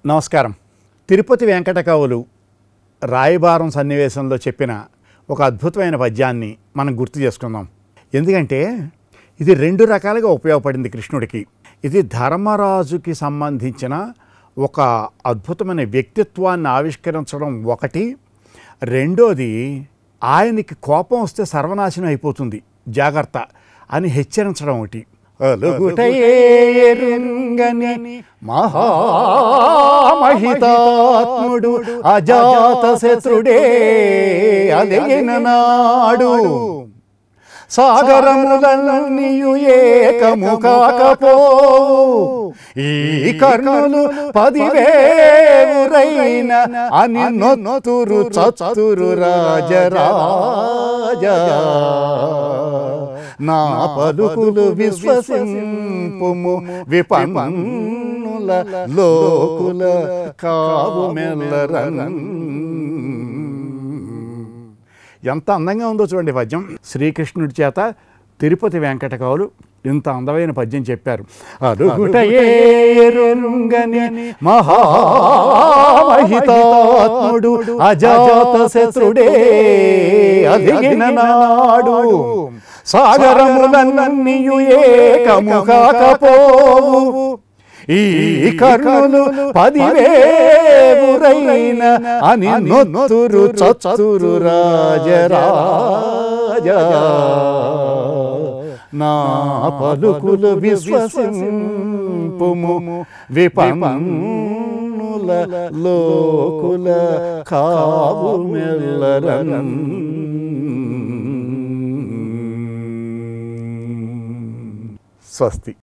నమస్కారం. తిరుపతి వెంకట కవులు రాయబారం సన్నివేశంలో చెప్పిన ఒక అద్భుతమైన పద్యాన్ని మనం గుర్తు చేసుకుందాం. ఎందుకంటే ఇది రెండు రకాలుగా ఉపయోగపడింది కృష్ణుడికి. ఇది ధర్మరాజుకి సంబంధించిన ఒక అద్భుతమైన వ్యక్తిత్వాన్ని ఆవిష్కరించడం ఒకటి, రెండోది ఆయనకి కోపం వస్తే సర్వనాశనం అయిపోతుంది జాగ్రత్త అని హెచ్చరించడం ఒకటి. అలుగుటయేరుంగని మహామహితాత్ముడు అజాత శత్రుడే అలిగిన నాడు సాగరములన్నీయు ఏకము కాకపోవు ఈ కర్ణులు 10,000 అని నొత్తురు చతురు రాజరాజా నా పలుకులు విశ్వసింపుము విపన్నుల లోకుల కావు మెల్లరన్. ఎంత అందంగా ఉందో చూడండి పద్యం. శ్రీకృష్ణుడి చేత తిరుపతి వెంకట కవులు ఇంత అందమైన పద్యం చెప్పారు. అలుగుటయేరుంగని మహామహితాత్ముడు అజాత శత్రుడే అలిగిన నాడు సాగరములన్నీయు ఏకము కాకపోవు ఈ కర్ణులు 10,000 అని నొత్తురు చతురు రాజరాజా నా పలుకులు విశ్వసింపుము విపన్నుల లోకుల కావు మెల్లరన్. స్వస్తి.